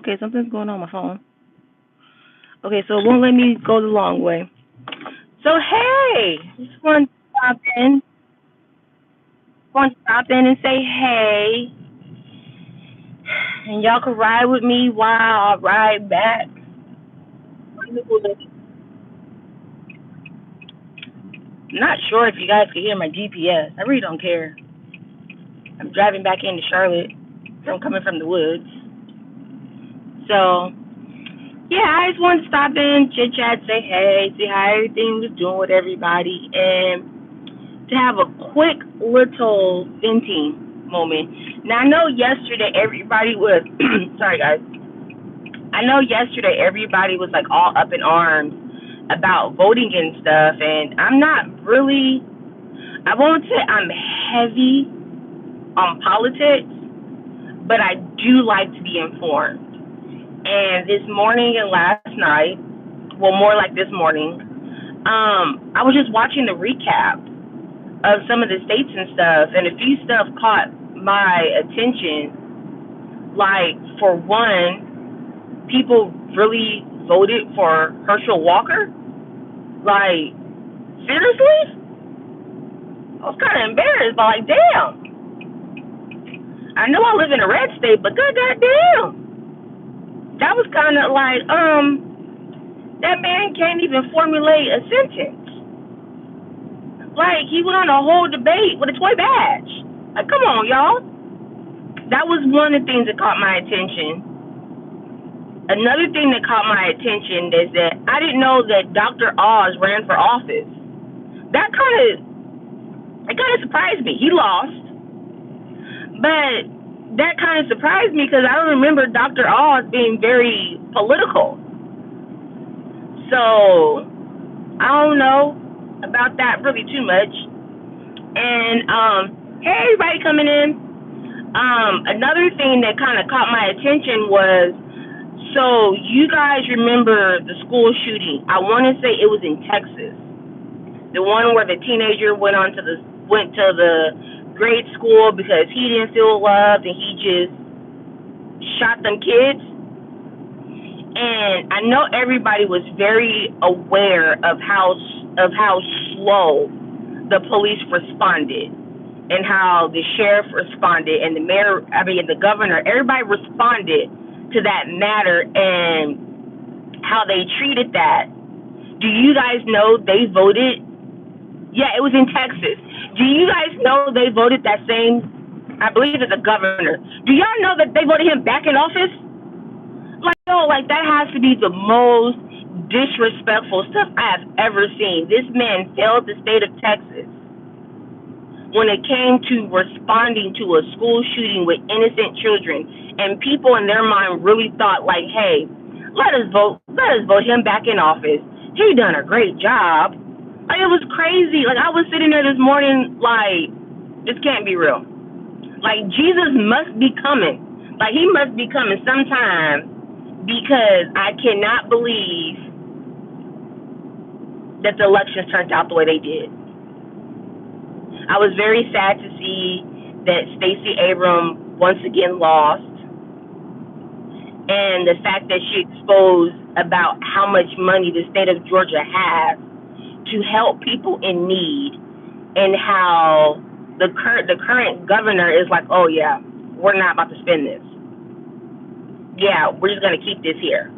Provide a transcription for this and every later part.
Okay, something's going on with my phone. Okay, so it won't let me go the long way. So hey, just want to stop in and say hey, and y'all can ride with me while I ride back. Not sure if you guys can hear my GPS. I really don't care. I'm driving back into Charlotte from coming from the woods. So yeah, I just wanted to stop in, chit chat, say hey, see how everything was doing with everybody, and to have a quick little venting moment. Now I know yesterday everybody was sorry guys. I know yesterday everybody was like all up in arms about voting and stuff, and I'm not really, I won't say I'm heavy on politics, but I do like to be informed. And this morning and last night, well, more like this morning, I was just watching the recap of some of the states and stuff, and a few stuff caught my attention. Like, for one, people really voted for Herschel Walker. Like, seriously? I was kind of embarrassed, but like, damn. I know I live in a red state, but good goddamn. That was kind of like, that man can't even formulate a sentence. Like, he went on a whole debate with a toy badge. Like, come on, y'all. That was one of the things that caught my attention. Another thing that caught my attention is that I didn't know that Dr. Oz ran for office. That kind of surprised me. He lost, but that kind of surprised me because I don't remember Dr. Oz being very political. So I don't know about that really too much. And hey, everybody coming in. Another thing that kind of caught my attention was, so you guys remember the school shooting? I want to say it was in Texas, the one where the teenager went to the grade school because he didn't feel loved and he just shot them kids. And I know everybody was very aware of how slow the police responded, and how the sheriff responded, and the governor, everybody responded to that matter and how they treated that. Do you guys know they voted? Yeah, it was in Texas. Do you guys know they voted that same, I believe it's a governor. Do y'all know that they voted him back in office? Like that has to be the most disrespectful stuff I have ever seen. This man failed the state of Texas when it came to responding to a school shooting with innocent children, and people in their mind really thought like, hey, let us vote him back in office. He done a great job. Like, it was crazy. Like, I was sitting there this morning like, this can't be real. Like, Jesus must be coming. Like, he must be coming sometime, because I cannot believe that the elections turned out the way they did. I was very sad to see that Stacey Abrams once again lost, and the fact that she exposed about how much money the state of Georgia has to help people in need, and how the current governor is like, oh yeah, we're not about to spend this. Yeah, we're just gonna keep this here.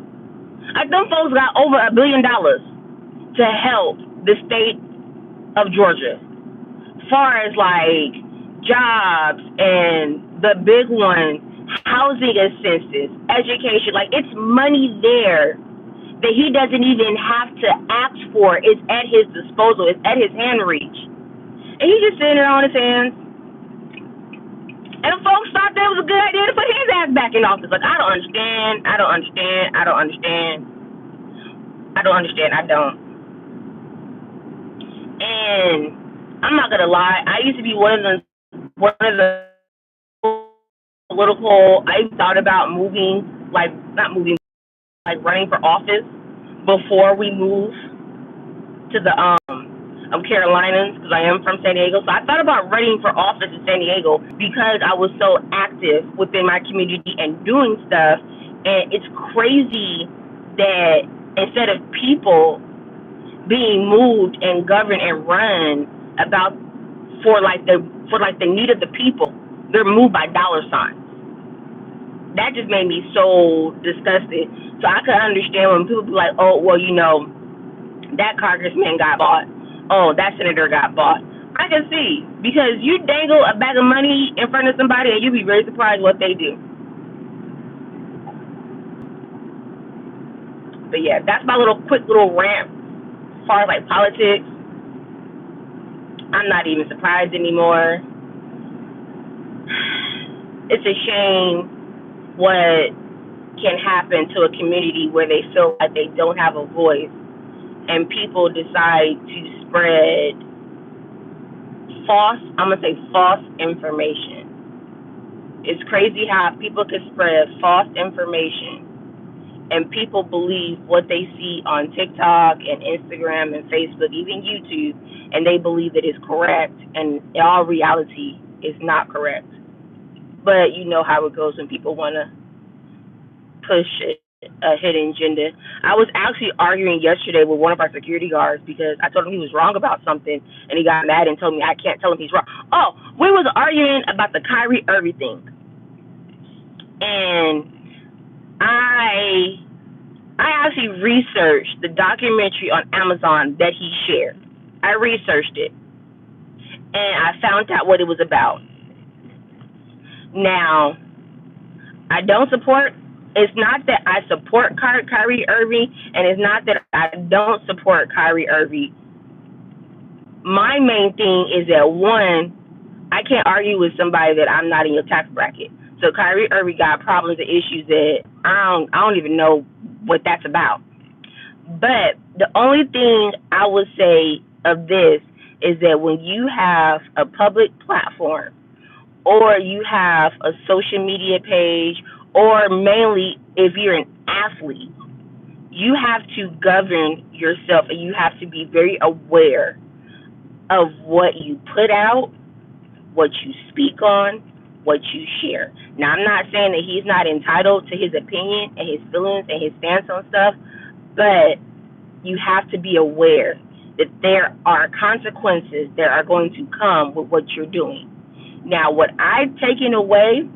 Like, them folks got over $1 billion to help the state of Georgia, as far as like jobs and the big one, housing assistance, education. Like, it's money there that he doesn't even have to ask for. It's at his disposal. It's at his hand reach. And he's just sitting there on his hands. And folks thought that was a good idea to put his ass back in office. Like, I don't understand. And I'm not gonna lie, I used to be one of the political. I thought about moving, like not moving, like running for office before we moved to the Carolinas, because I am from San Diego. So I thought about running for office in San Diego because I was so active within my community and doing stuff. And it's crazy that instead of people being moved and governed and run about for the need of the people, they're moved by dollar signs. That just made me so disgusted. So I could understand when people be like, oh, well, that congressman got bought. Oh, that senator got bought. I can see, because you dangle a bag of money in front of somebody and you'd be very surprised what they do. But yeah, that's my quick little rant as far as like politics. I'm not even surprised anymore. It's a shame what can happen to a community where they feel like they don't have a voice and people decide to spread false information. It's crazy how people can spread false information and people believe what they see on TikTok and Instagram and Facebook, even YouTube, and they believe that it's correct, and in all reality is not correct. But you know how it goes when people want to push a hidden agenda. I was actually arguing yesterday with one of our security guards because I told him he was wrong about something, and he got mad and told me I can't tell him he's wrong. Oh, we was arguing about the Kyrie Irving thing, and I actually researched the documentary on Amazon that he shared. I researched it, and I found out what it was about. Now, it's not that I support Kyrie Irving, and it's not that I don't support Kyrie Irving. My main thing is that, one, I can't argue with somebody that I'm not in your tax bracket. So Kyrie Irving got problems and issues that I don't even know what that's about. But the only thing I would say of this is that when you have a public platform, or you have a social media page, or mainly if you're an athlete, you have to govern yourself and you have to be very aware of what you put out, what you speak on, what you share. Now, I'm not saying that he's not entitled to his opinion and his feelings and his stance on stuff, but you have to be aware that there are consequences that are going to come with what you're doing. Now, what I've taken away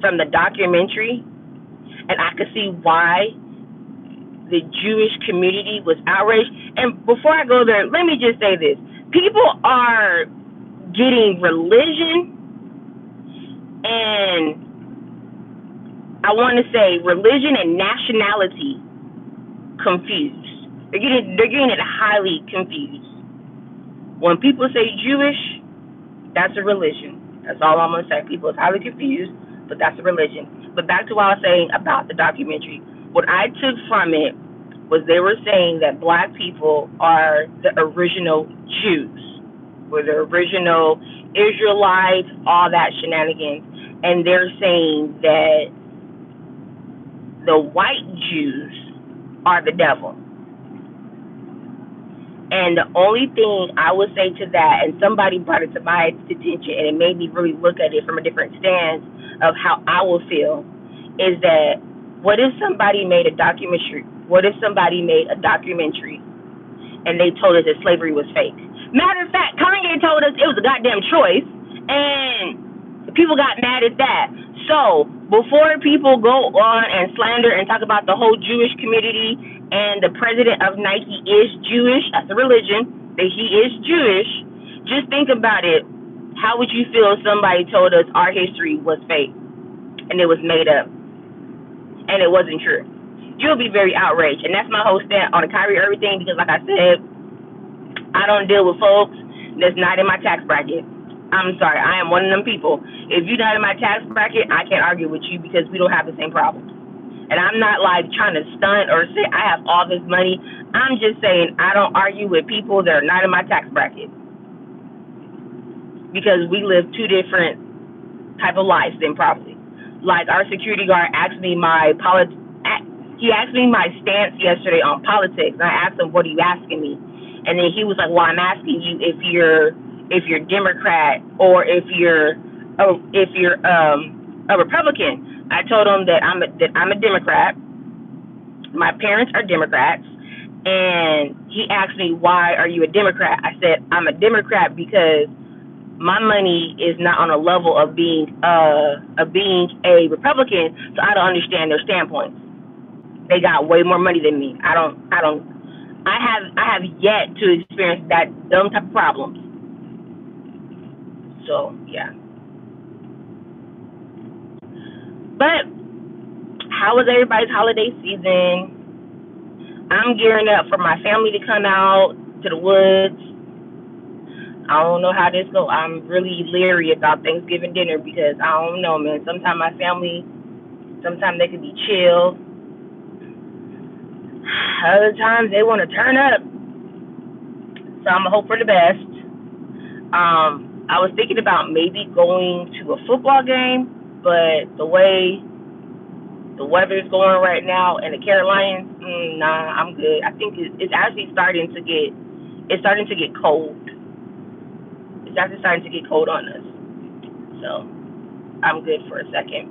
from the documentary, and I could see why the Jewish community was outraged. And before I go there, let me just say this. People are getting religion and I want to say religion and nationality confused. They're getting it highly confused. When people say Jewish, that's a religion. That's all I'm going to say. People are highly confused, but that's a religion. But back to what I was saying about the documentary. What I took from it was they were saying that black people are the original Jews, were the original Israelites, all that shenanigans. And they're saying that the white Jews are the devil. And the only thing I would say to that, and somebody brought it to my attention, and it made me really look at it from a different stance of how I will feel, is that what if somebody made a documentary? What if somebody made a documentary and they told us that slavery was fake? Matter of fact, Kanye told us it was a goddamn choice, and people got mad at that. So before people go on and slander and talk about the whole Jewish community and the president of Nike is Jewish, that's a religion, that he is Jewish, just think about it. How would you feel if somebody told us our history was fake and it was made up and it wasn't true? You'll be very outraged. And that's my whole stand on the Kyrie Irving thing, because like I said, I don't deal with folks that's not in my tax bracket. I'm sorry, I am one of them people. If you're not in my tax bracket, I can't argue with you because we don't have the same problems. And I'm not like trying to stunt or say I have all this money. I'm just saying I don't argue with people that are not in my tax bracket, because we live two different type of lives then probably. Like our security guard asked me my stance yesterday on politics, and I asked him, what are you asking me? And then he was like, well, I'm asking you if you're Democrat or if you're a Republican. I told him that I'm a Democrat. My parents are Democrats, and he asked me, "Why are you a Democrat?" I said, "I'm a Democrat because my money is not on a level of being a Republican, so I don't understand their standpoints. They got way more money than me. I have yet to experience them type of problems. So yeah. But how was everybody's holiday season? I'm gearing up for my family to come out to the woods. I don't know how this goes. I'm really leery about Thanksgiving dinner because I don't know, man. Sometimes my family, sometimes they can be chill. Other times they want to turn up. So I'm gonna hope for the best. I was thinking about maybe going to a football game, but the way the weather is going right now in the Carolinas, nah, I'm good. I think it's actually starting to get cold. It's actually starting to get cold on us. So I'm good for a second.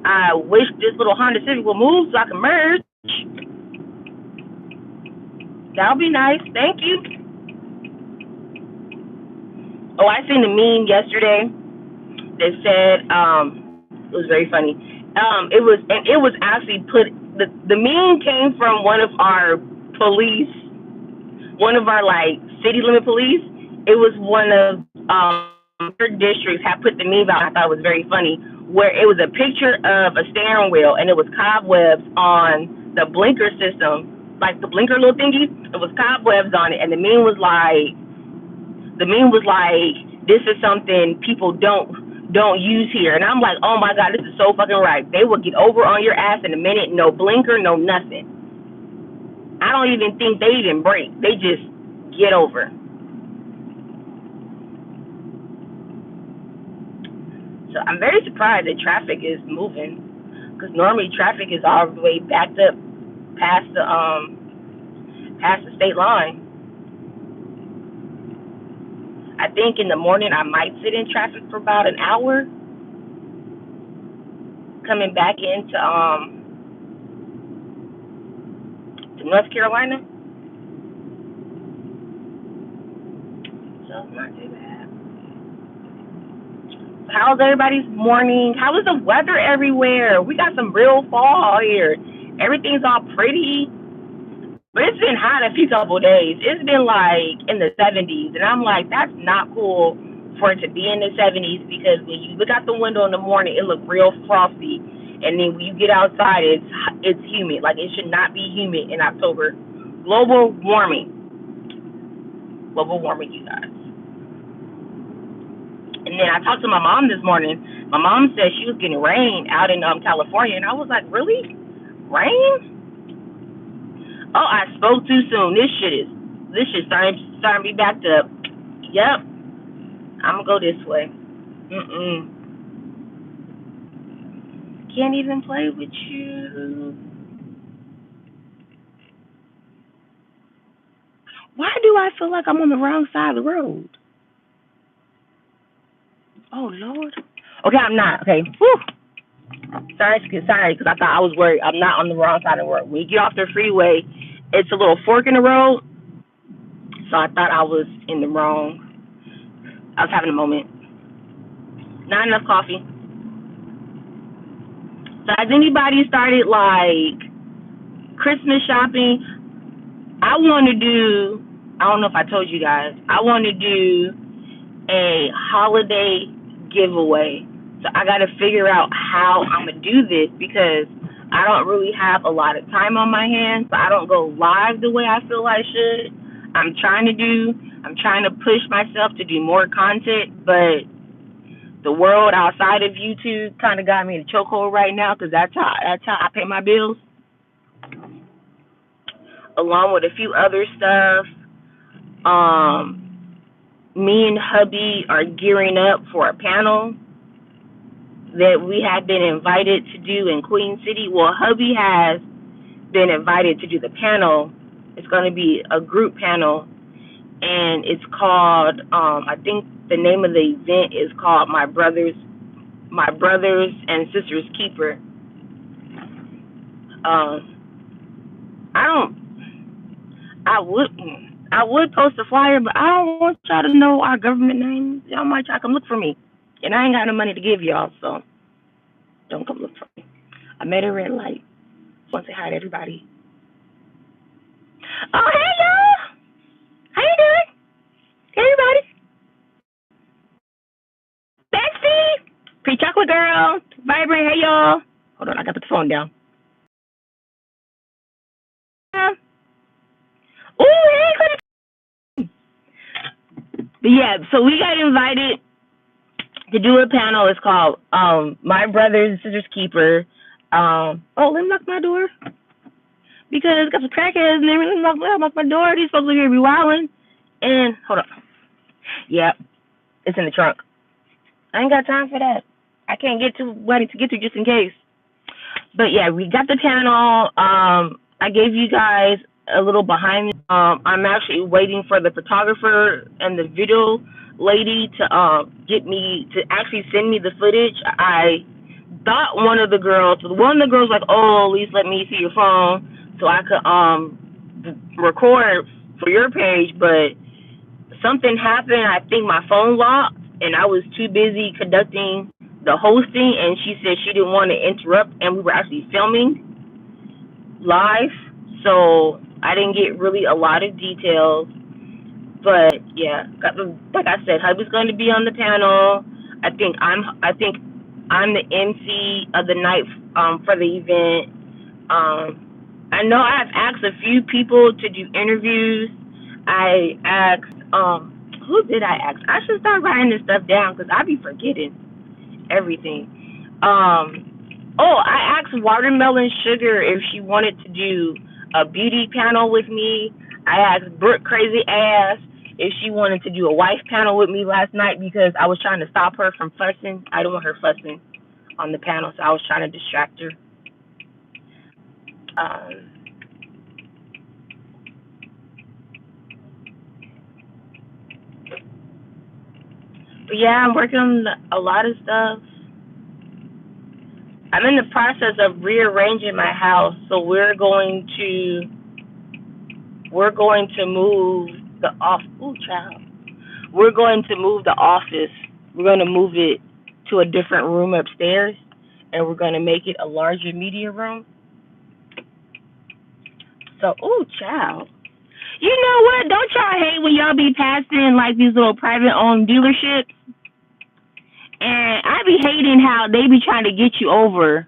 I wish this little Honda Civic would move so I can merge. That would be nice. Thank you. Oh, I seen the meme yesterday that said, it was very funny. It was actually the meme came from one of our police, one of our like city limit police. It was one of their districts had put the meme out. I thought it was very funny, where it was a picture of a steering wheel and it was cobwebs on the blinker system, like the blinker little thingy. It was cobwebs on it, and the meme was like, this is something people don't use here. And I'm like, oh my God, this is so fucking right. They will get over on your ass in a minute. No blinker, no nothing. I don't even think they even brake. They just get over. So I'm very surprised that traffic is moving, because normally traffic is all the way backed up past the state line. I think in the morning I might sit in traffic for about an hour, coming back into to North Carolina. So not too bad. How's everybody's morning? How is the weather everywhere? We got some real fall here. Everything's all pretty. But it's been hot a few couple of days. It's been like in the 70s. And I'm like, that's not cool for it to be in the 70s, because when you look out the window in the morning, it looks real frosty. And then when you get outside, it's humid. Like, it should not be humid in October. Global warming. Global warming, you guys. And then I talked to my mom this morning. My mom said she was getting rain out in California. And I was like, really? Rain? Oh, I spoke too soon. This shit starting to be backed up. Yep. I'm gonna go this way. Can't even play with you. Why do I feel like I'm on the wrong side of the road? Oh Lord. Okay, I'm not. Okay. Whew. Sorry, because I thought I was worried. I'm not on the wrong side of the road. When you get off the freeway, it's a little fork in the road. So I thought I was in the wrong. I was having a moment. Not enough coffee. So has anybody started like Christmas shopping? I want to do, I don't know if I told you guys, I want to do a holiday giveaway. So I got to figure out how I'm going to do this, because I don't really have a lot of time on my hands. So I don't go live the way I feel I should. I'm trying to push myself to do more content, but the world outside of YouTube kind of got me in a chokehold right now, because that's how I pay my bills, along with a few other stuff. Me and hubby are gearing up for a panel that we have been invited to do in Queen City. Well, hubby has been invited to do the panel. It's going to be a group panel, and it's called, I think the name of the event is called My Brothers and Sisters Keeper. I don't. I would post a flyer, but I don't want y'all to know our government names. Y'all might try to come look for me, and I ain't got no money to give y'all, so don't come look for me. I'm at a red light. Want to say hi to everybody. Oh, hey y'all! How you doing? Hey, everybody. Betsy, pre-chocolate girl, vibrant. Hey y'all. Hold on, I got to put the phone down. Ooh, hey, but yeah, so we got invited to do a panel. It's called My Brothers and Sisters Keeper. Oh, let me lock my door because got some crackheads and they really lock my door. These folks are here be wilding. And hold on, yeah, it's in the trunk. I ain't got time for that. I can't get to what I need to get to just in case. But yeah, we got the panel. I gave you guys a little behind. I'm actually waiting for the photographer and the video lady to get me to actually send me the footage. I thought one of the girls like, oh, at least let me see your phone so I could record for your page, but something happened. I think my phone locked and I was too busy conducting the hosting, and she said she didn't want to interrupt, and we were actually filming live, so I didn't get really a lot of details. But yeah, like I said, hubby's going to be on the panel. I think I'm the MC of the night for the event. I know I've asked a few people to do interviews. I asked who did I ask? I should start writing this stuff down because I be forgetting everything. I asked Watermelon Sugar if she wanted to do a beauty panel with me. I asked Brooke Crazy Ass if she wanted to do a wife panel with me last night because I was trying to stop her from fussing. I don't want her fussing on the panel, so I was trying to distract her. But yeah, I'm working on a lot of stuff. I'm in the process of rearranging my house, so we're going to move the We're going to move the office. We're going to move it to a different room upstairs, and we're going to make it a larger media room. So, child. You know what? Don't y'all hate when y'all be passing like these little private owned dealerships? And I be hating how they be trying to get you over.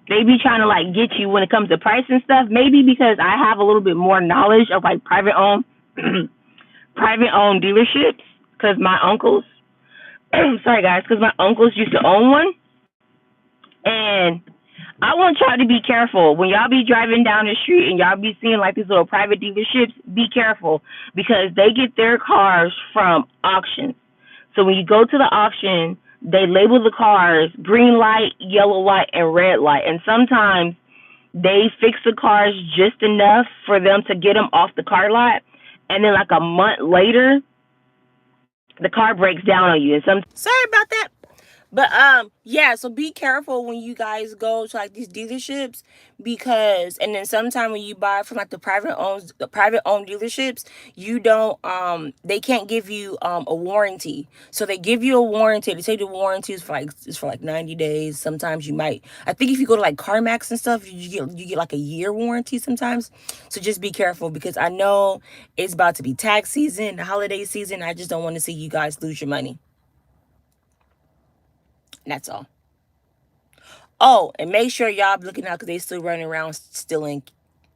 They be trying to like get you when it comes to price and stuff. Maybe because I have a little bit more knowledge of like private owned dealerships because my uncles, sorry guys, because my uncles used to own one. And I want y'all to be careful when y'all be driving down the street and y'all be seeing like these little private dealerships. Be careful because they get their cars from auctions. So when you go to the auction, they label the cars green light, yellow light, and red light. And sometimes they fix the cars just enough for them to get them off the car lot. And then like a month later, the car breaks down on you. And sorry about that. But yeah, so be careful when you guys go to like these dealerships because, and then sometime when you buy from like the private owned dealerships, you don't they can't give you a warranty. So they give you a warranty. They say the warranty is for like 90 days. Sometimes you might, I think if you go to like CarMax and stuff, you get like a year warranty sometimes. So just be careful because I know it's about to be tax season, the holiday season. I just don't want to see you guys lose your money. That's all. Oh, and make sure y'all be looking out because they still running around stealing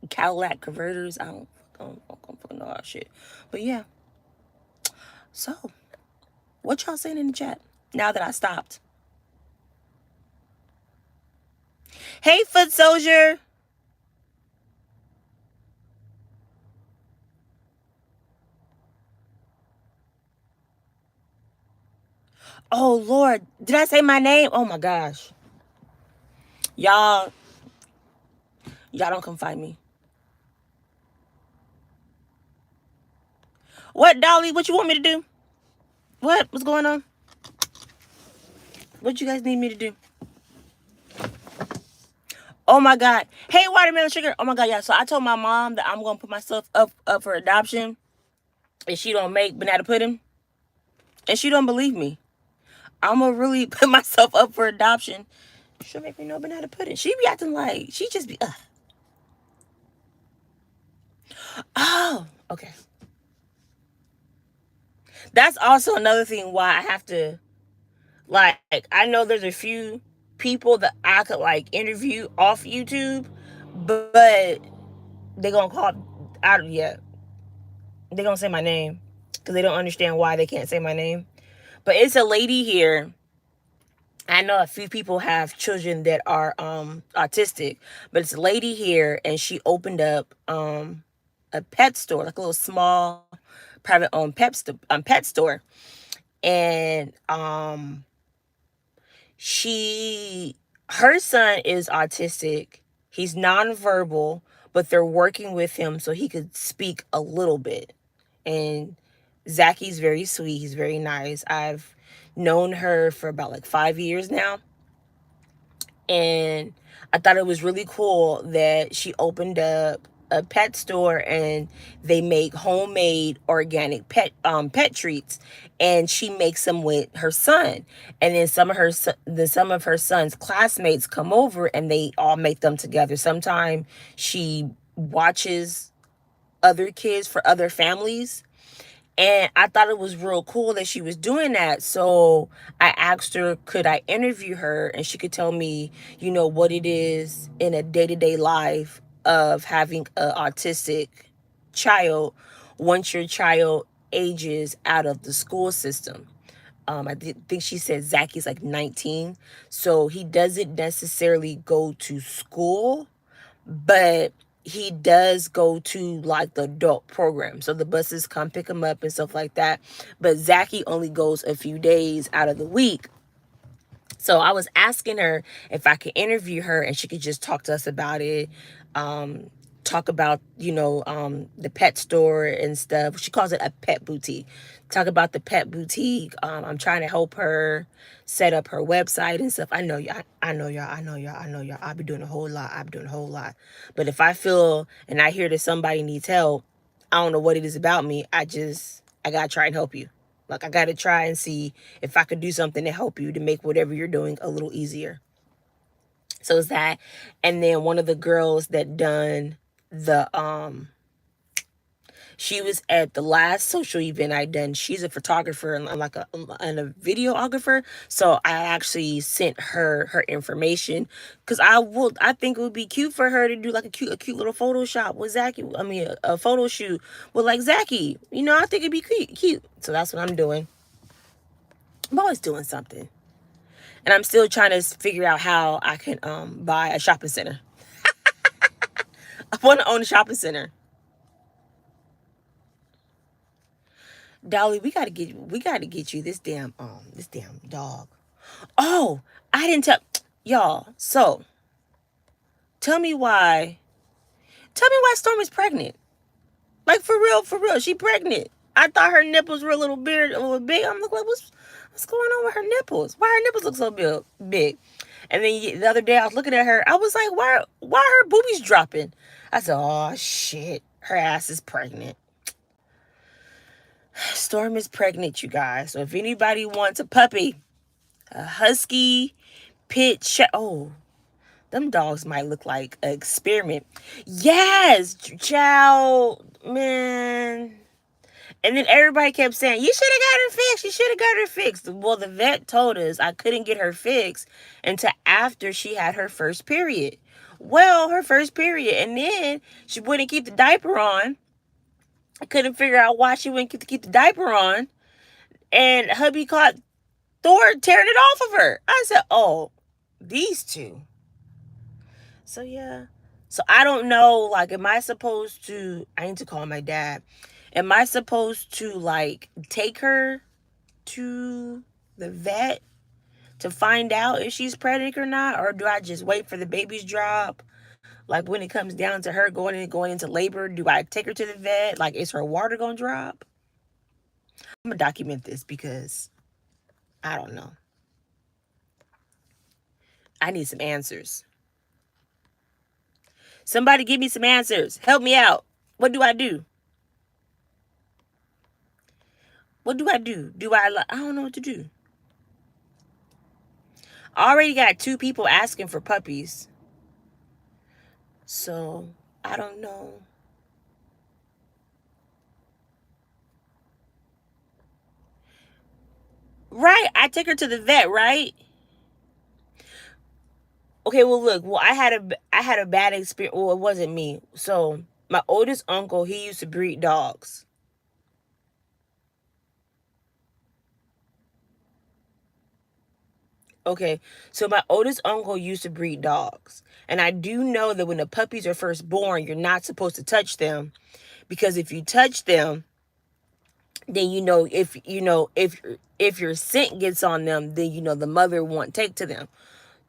Cadillac converters. I don't fucking know that shit. But yeah. So, what y'all saying in the chat now that I stopped? Hey, Foot Soldier. Oh, Lord. Did I say my name? Oh, my gosh. Y'all don't come find me. What, Dolly? What you want me to do? What's going on? What you guys need me to do? Oh my God. Hey, watermelon sugar. Oh my God, yeah. So I told my mom that I'm gonna put myself up for adoption if she don't make banana pudding, and she don't believe me. I'm gonna really put myself up for adoption. She'll make me no banana pudding. She be acting like she just be. Oh, okay. That's also another thing why I have to, like, I know there's a few people that I could like interview off YouTube, but they gonna call out. Yeah, they gonna say my name because they don't understand why they can't say my name. But it's a lady here. I know a few people have children that are autistic, but it's a lady here, and she opened up a pet store, like a little small private owned pet store, and she her son is autistic. He's nonverbal, but they're working with him so he could speak a little bit. And Zaki's very sweet. He's very nice. I've known her for about like 5 years now. And I thought it was really cool that she opened up a pet store and they make homemade organic pet treats, and she makes them with her son. And then some of her son's classmates come over and they all make them together. Sometimes she watches other kids for other families, and I thought it was real cool that she was doing that. So I asked her, could I interview her? And she could tell me, what it is in a day-to-day life of having an autistic child once your child ages out of the school system. Think she said Zaki's like 19. So he doesn't necessarily go to school, but he does go to like the adult program. So the buses come pick him up and stuff like that. But Zaki only goes a few days out of the week. So I was asking her if I could interview her and she could just talk to us about it. Talk about, the pet store and stuff. She calls it a pet boutique. Talk about the pet boutique. I'm trying to help her set up her website and stuff. I know y'all. I'll be doing a whole lot. But if I feel and I hear that somebody needs help, I don't know what it is about me. I gotta try and help you. Like, I gotta try and see if I could do something to help you to make whatever you're doing a little easier. So it's that. And then one of the girls that done the she was at the last social event I done. She's a photographer and like a videographer. So I actually sent her information because I think it would be cute for her to do like a cute little Photoshop with Zaki. I mean a photo shoot with like Zaki. I think it'd be cute. So that's what I'm doing. I'm always doing something. And I'm still trying to figure out how I can buy a shopping center. I want to own a shopping center. Dolly, we gotta get you this damn dog. Oh, I didn't tell y'all. So tell me why Storm is pregnant. Like for real, she pregnant. I thought her nipples were a little big. I'm like, what's going on with her nipples? Why her nipples look so big? And then the other day I was looking at her. I was like, why her boobies dropping? I said, oh shit, her ass is pregnant. Storm is pregnant, you guys. So if anybody wants a puppy, a husky, oh, them dogs might look like an experiment. Yes, child, man. And then everybody kept saying, you should have got her fixed. You should have got her fixed. Well, the vet told us I couldn't get her fixed until after she had her first period. Well, her first period. And then she wouldn't keep the diaper on. I couldn't figure out why she wouldn't keep the diaper on. And hubby caught Thor tearing it off of her. I said, oh, these two. So, yeah. So, I don't know, like, am I supposed to, I need to call my dad. Am I supposed to, like, take her to the vet to find out if she's pregnant or not? Or do I just wait for the baby's drop? Like, when it comes down to her going into labor, do I take her to the vet? Like, is her water going to drop? I'm going to document this because I don't know. I need some answers. Somebody give me some answers. Help me out. What do I do? What do I do? I don't know what to do. I already got 2 people asking for puppies. So, I don't know. Right, I took her to the vet, right? Okay, well look, I had a bad experience. Well, it wasn't me. So, my oldest uncle, he used to breed dogs. Okay, so my oldest uncle used to breed dogs. And I do know that when the puppies are first born, you're not supposed to touch them, because if you touch them, then if your scent gets on them, then the mother won't take to them.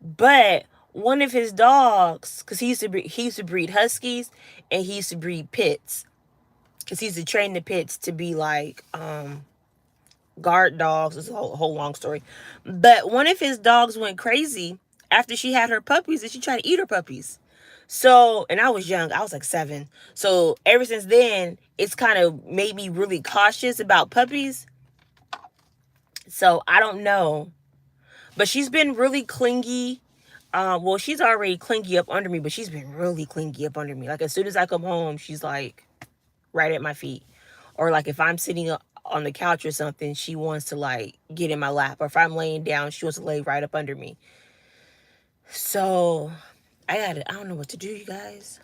But one of his dogs, because he used to breed huskies, and he used to breed pits, because he used to train the pits to be like guard dogs. It's a whole long story. But one of his dogs went crazy after she had her puppies, and she tried to eat her puppies. So, and I was young, I was like 7. So ever since then, it's kind of made me really cautious about puppies. So I don't know. But she's been really clingy. Well, she's already clingy up under me, but she's been really clingy up under me. Like, as soon as I come home, she's like right at my feet. Or like if I'm sitting on the couch or something, she wants to like get in my lap. Or if I'm laying down, she wants to lay right up under me. So I don't know what to do, you guys.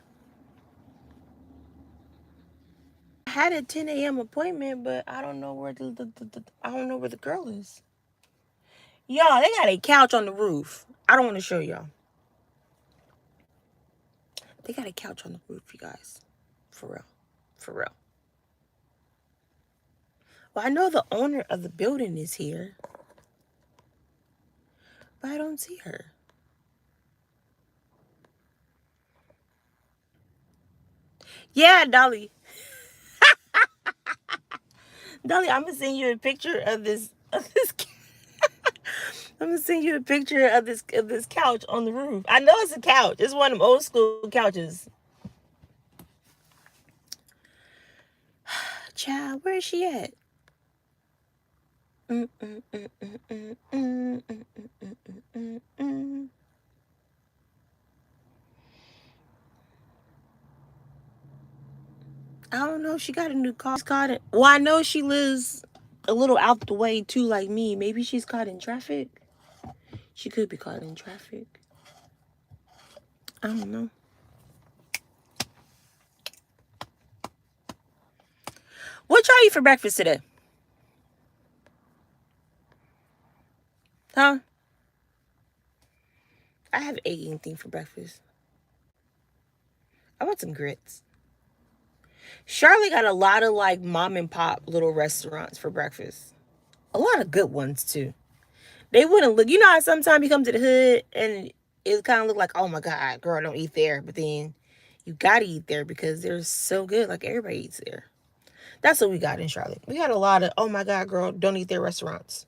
I had a 10 a.m. appointment, but I don't know where I don't know where the girl is. Y'all, they got a couch on the roof. I don't want to show y'all. They got a couch on the roof, you guys. For real. For real. Well, I know the owner of the building is here, but I don't see her. Yeah, Dolly. Dolly, I'm gonna send you a picture of this. I'm gonna send you a picture of this couch on the roof. I know it's a couch. It's one of them old school couches. Child, where is she at? I don't know. She got a new car. She's caught it. Well, I know she lives a little out the way too, like me. Maybe she's caught in traffic. She could be caught in traffic. I don't know. What y'all eat for breakfast today? Huh? I have egg and thing for breakfast. I want some grits. Charlotte got a lot of like mom and pop little restaurants for breakfast. A lot of good ones too. They wouldn't look. You know how sometimes you come to the hood and it kind of look like, oh my god, girl, don't eat there. But then you gotta eat there because they're so good. Like, everybody eats there. That's what we got in Charlotte. We got a lot of, oh my god, girl, don't eat their restaurants.